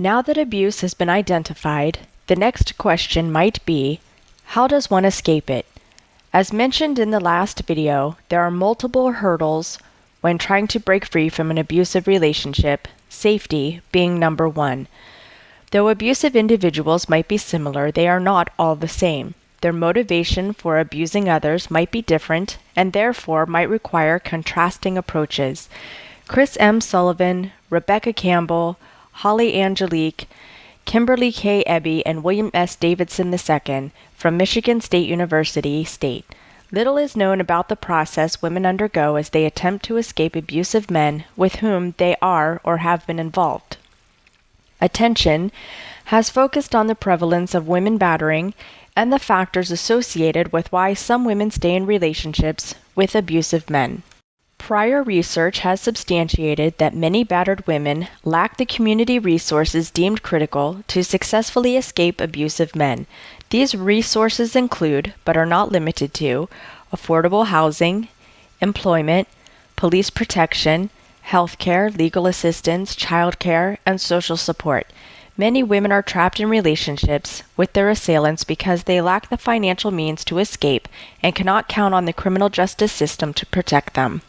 Now that abuse has been identified, the next question might be, how does one escape it? As mentioned in the last video, there are multiple hurdles when trying to break free from an abusive relationship, safety being number one. Though abusive individuals might be similar, they are not all the same. Their motivation for abusing others might be different and therefore might require contrasting approaches. Chris M. Sullivan, Rebecca Campbell, Holly Angelique, Kimberly K. Ebby, and William S. Davidson II from Michigan State University state, little is known about the process women undergo as they attempt to escape abusive men with whom they are or have been involved. Attention has focused on the prevalence of women battering and the factors associated with why some women stay in relationships with abusive men. Prior research has substantiated that many battered women lack the community resources deemed critical to successfully escape abusive men. These resources include, but are not limited to, affordable housing, employment, police protection, healthcare, legal assistance, childcare, and social support. Many women are trapped in relationships with their assailants because they lack the financial means to escape and cannot count on the criminal justice system to protect them.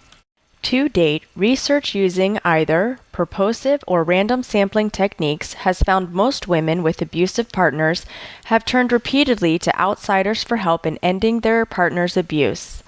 To date, research using either purposive or random sampling techniques has found most women with abusive partners have turned repeatedly to outsiders for help in ending their partner's abuse.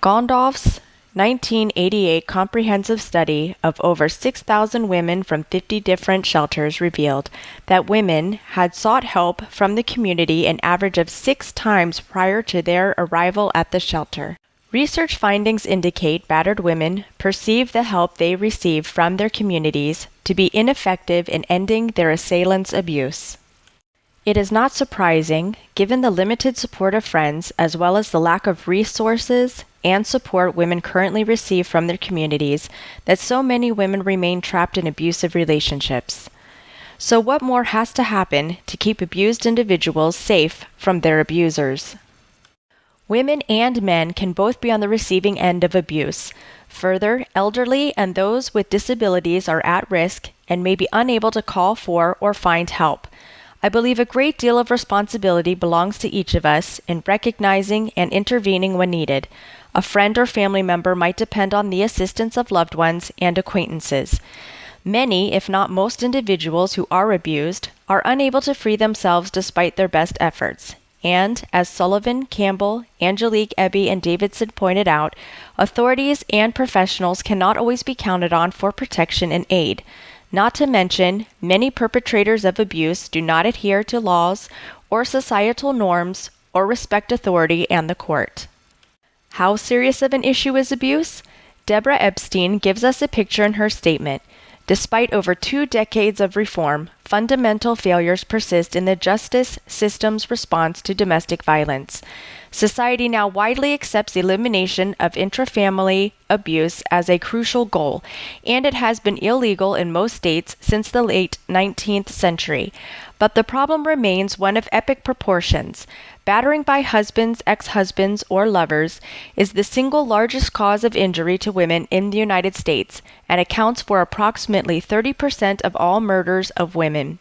Gondoff's 1988 comprehensive study of over 6,000 women from 50 different shelters revealed that women had sought help from the community an average of 6 times prior to their arrival at the shelter. Research findings indicate battered women perceive the help they receive from their communities to be ineffective in ending their assailants' abuse. It is not surprising, given the limited support of friends as well as the lack of resources and support women currently receive from their communities, that so many women remain trapped in abusive relationships. So what more has to happen to keep abused individuals safe from their abusers? Women and men can both be on the receiving end of abuse. Further, elderly and those with disabilities are at risk and may be unable to call for or find help. I believe a great deal of responsibility belongs to each of us in recognizing and intervening when needed. A friend or family member might depend on the assistance of loved ones and acquaintances. Many, if not most individuals who are abused, are unable to free themselves despite their best efforts. And, as Sullivan, Campbell, Angelique, Ebby, and Davidson pointed out, authorities and professionals cannot always be counted on for protection and aid. Not to mention, many perpetrators of abuse do not adhere to laws or societal norms or respect authority and the court. How serious of an issue is abuse? Deborah Epstein gives us a picture in her statement. Despite over 2 decades of reform, fundamental failures persist in the justice system's response to domestic violence. Society now widely accepts elimination of intrafamily abuse as a crucial goal, and it has been illegal in most states since the late 19th century. But the problem remains one of epic proportions. Battering by husbands, ex-husbands, or lovers is the single largest cause of injury to women in the United States and accounts for approximately 30% of all murders of women.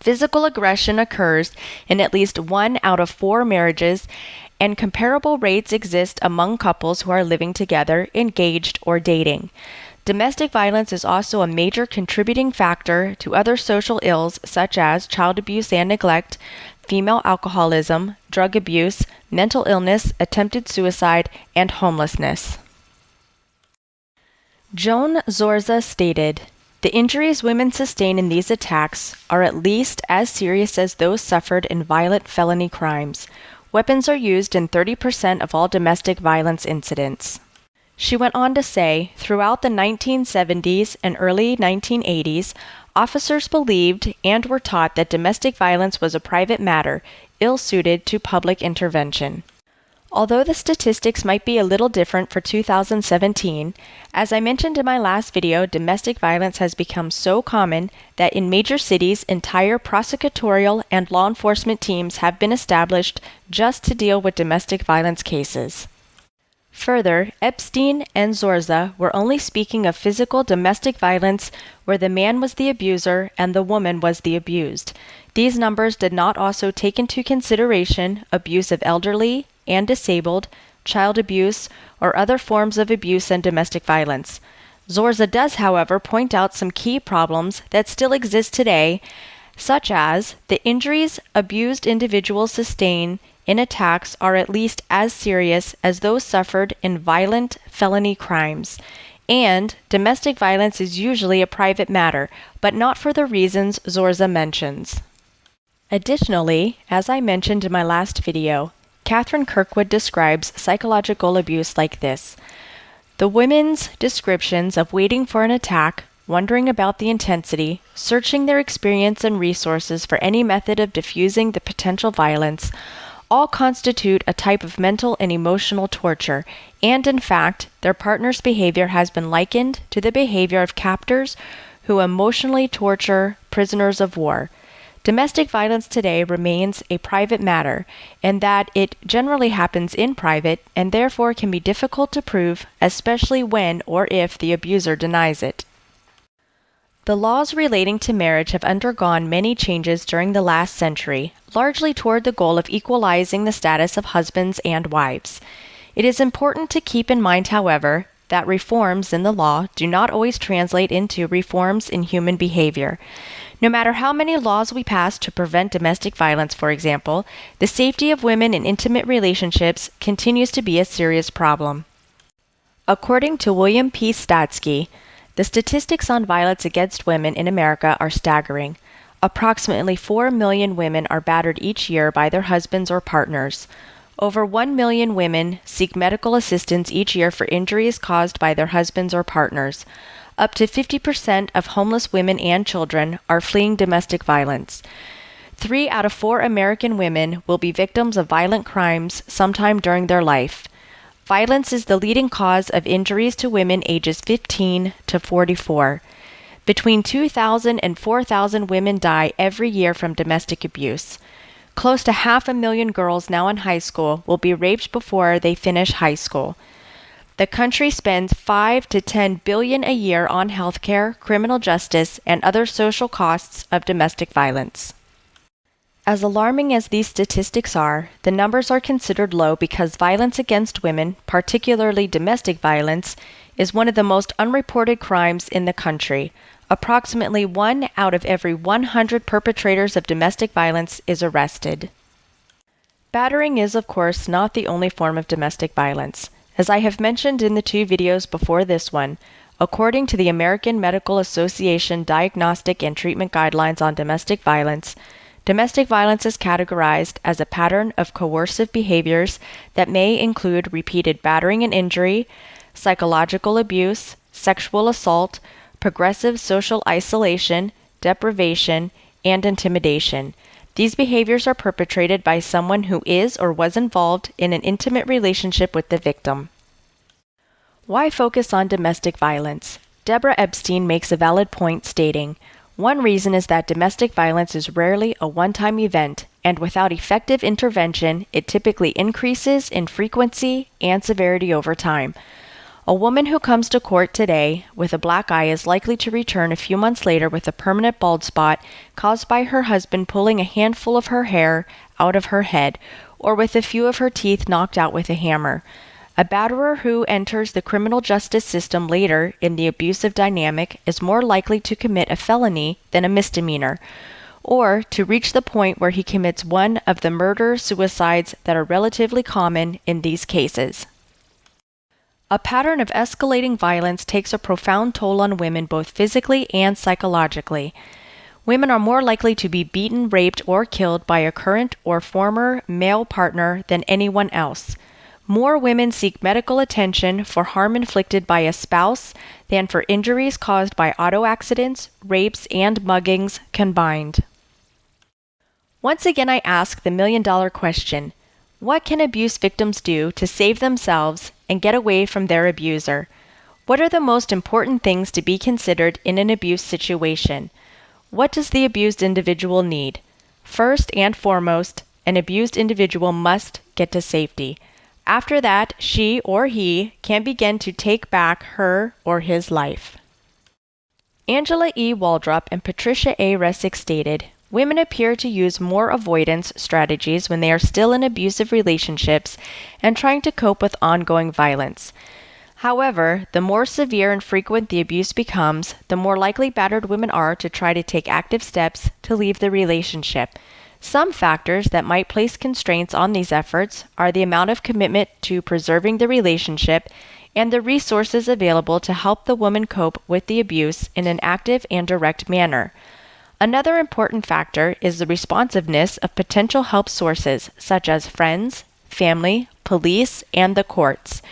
Physical aggression occurs in at least 1 out of 4 marriages, and comparable rates exist among couples who are living together, engaged, or dating. Domestic violence is also a major contributing factor to other social ills such as child abuse and neglect, female alcoholism, drug abuse, mental illness, attempted suicide, and homelessness. Joan Zorza stated, "The injuries women sustain in these attacks are at least as serious as those suffered in violent felony crimes. Weapons are used in 30% of all domestic violence incidents." She went on to say, throughout the 1970s and early 1980s, officers believed and were taught that domestic violence was a private matter, ill-suited to public intervention. Although the statistics might be a little different for 2017, as I mentioned in my last video, domestic violence has become so common that in major cities, entire prosecutorial and law enforcement teams have been established just to deal with domestic violence cases. Further, Epstein and Zorza were only speaking of physical domestic violence where the man was the abuser and the woman was the abused. These numbers did not also take into consideration abuse of elderly and disabled, child abuse, or other forms of abuse and domestic violence. Zorza does, however, point out some key problems that still exist today, such as the injuries abused individuals sustain in attacks are at least as serious as those suffered in violent felony crimes, and domestic violence is usually a private matter, but not for the reasons Zorza mentions. Additionally, as I mentioned in my last video, Catherine Kirkwood describes psychological abuse like this. The women's descriptions of waiting for an attack, wondering about the intensity, searching their experience and resources for any method of diffusing the potential violence, all constitute a type of mental and emotional torture, and in fact, their partner's behavior has been likened to the behavior of captors who emotionally torture prisoners of war. Domestic violence today remains a private matter, in that it generally happens in private and therefore can be difficult to prove, especially when or if the abuser denies it. The laws relating to marriage have undergone many changes during the last century, largely toward the goal of equalizing the status of husbands and wives. It is important to keep in mind, however, that reforms in the law do not always translate into reforms in human behavior. No matter how many laws we pass to prevent domestic violence, for example, the safety of women in intimate relationships continues to be a serious problem. According to William P. Statsky, the statistics on violence against women in America are staggering. Approximately 4 million women are battered each year by their husbands or partners. Over 1 million women seek medical assistance each year for injuries caused by their husbands or partners. Up to 50% of homeless women and children are fleeing domestic violence. 3 out of 4 American women will be victims of violent crimes sometime during their life. Violence is the leading cause of injuries to women ages 15 to 44. Between 2,000 and 4,000 women die every year from domestic abuse. Close to 500,000 girls now in high school will be raped before they finish high school. The country spends $5 to $10 billion a year on healthcare, criminal justice, and other social costs of domestic violence. As alarming as these statistics are, the numbers are considered low because violence against women, particularly domestic violence, is one of the most unreported crimes in the country. Approximately 1 out of every 100 perpetrators of domestic violence is arrested. Battering is, of course, not the only form of domestic violence. As I have mentioned in the 2 videos before this one, according to the American Medical Association Diagnostic and Treatment Guidelines on Domestic Violence is categorized as a pattern of coercive behaviors that may include repeated battering and injury, psychological abuse, sexual assault, progressive social isolation, deprivation, and intimidation. These behaviors are perpetrated by someone who is or was involved in an intimate relationship with the victim. Why focus on domestic violence? Deborah Epstein makes a valid point stating, "One reason is that domestic violence is rarely a one-time event, and without effective intervention, it typically increases in frequency and severity over time. A woman who comes to court today with a black eye is likely to return a few months later with a permanent bald spot caused by her husband pulling a handful of her hair out of her head, or with a few of her teeth knocked out with a hammer. A batterer who enters the criminal justice system later in the abusive dynamic is more likely to commit a felony than a misdemeanor, or to reach the point where he commits one of the murder-suicides that are relatively common in these cases." A pattern of escalating violence takes a profound toll on women both physically and psychologically. Women are more likely to be beaten, raped, or killed by a current or former male partner than anyone else. More women seek medical attention for harm inflicted by a spouse than for injuries caused by auto accidents, rapes, and muggings combined. Once again, I ask the million-dollar question: what can abuse victims do to save themselves and get away from their abuser? What are the most important things to be considered in an abuse situation? What does the abused individual need? First and foremost, an abused individual must get to safety. After that, she or he can begin to take back her or his life. Angela E. Waldrop and Patricia A. Resick stated, "Women appear to use more avoidance strategies when they are still in abusive relationships and trying to cope with ongoing violence. However, the more severe and frequent the abuse becomes, the more likely battered women are to try to take active steps to leave the relationship. Some factors that might place constraints on these efforts are the amount of commitment to preserving the relationship and the resources available to help the woman cope with the abuse in an active and direct manner. Another important factor is the responsiveness of potential help sources such as friends, family, police, and the courts.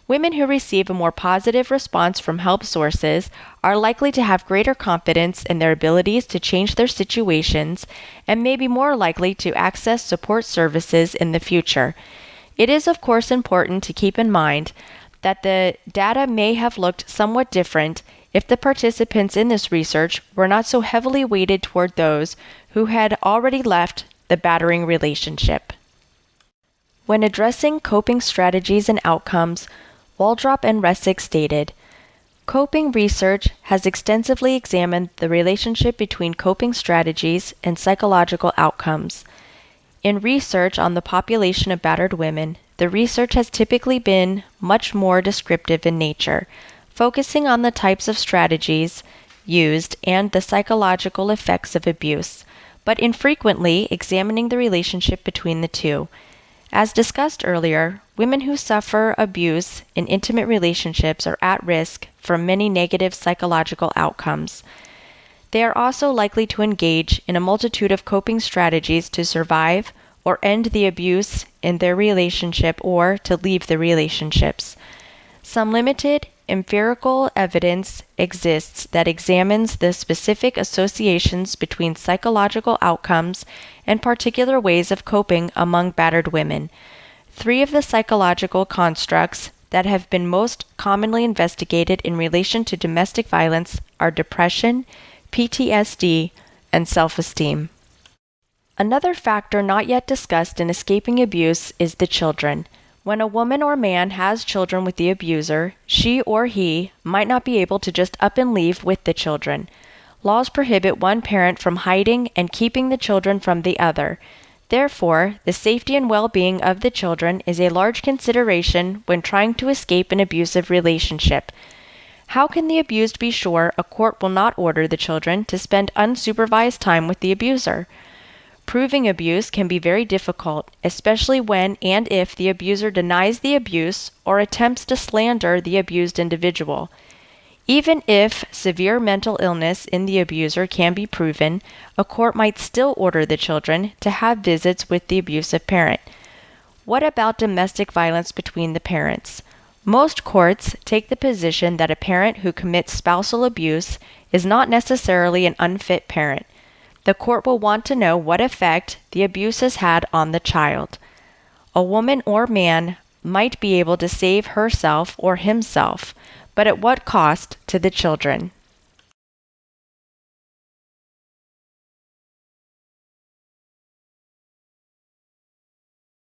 Women who receive a more positive response from help sources are likely to have greater confidence in their abilities to change their situations and may be more likely to access support services in the future. It is, of course, important to keep in mind that the data may have looked somewhat different if the participants in this research were not so heavily weighted toward those who had already left the battering relationship." When addressing coping strategies and outcomes, Waldrop and Resick stated, "Coping research has extensively examined the relationship between coping strategies and psychological outcomes. In research on the population of battered women, the research has typically been much more descriptive in nature, focusing on the types of strategies used and the psychological effects of abuse, but infrequently examining the relationship between the two. As discussed earlier, women who suffer abuse in intimate relationships are at risk for many negative psychological outcomes. They are also likely to engage in a multitude of coping strategies to survive or end the abuse in their relationship or to leave the relationships. Some limited empirical evidence exists that examines the specific associations between psychological outcomes and particular ways of coping among battered women. 3 of the psychological constructs that have been most commonly investigated in relation to domestic violence are depression, PTSD, and self-esteem. Another factor not yet discussed in escaping abuse is the children. When a woman or man has children with the abuser, she or he might not be able to just up and leave with the children. Laws prohibit one parent from hiding and keeping the children from the other. Therefore, the safety and well-being of the children is a large consideration when trying to escape an abusive relationship. How can the abused be sure a court will not order the children to spend unsupervised time with the abuser? Proving abuse can be very difficult, especially when and if the abuser denies the abuse or attempts to slander the abused individual. Even if severe mental illness in the abuser can be proven, a court might still order the children to have visits with the abusive parent. What about domestic violence between the parents? Most courts take the position that a parent who commits spousal abuse is not necessarily an unfit parent. The court will want to know what effect the abuse has had on the child. A woman or man might be able to save herself or himself, but at what cost to the children?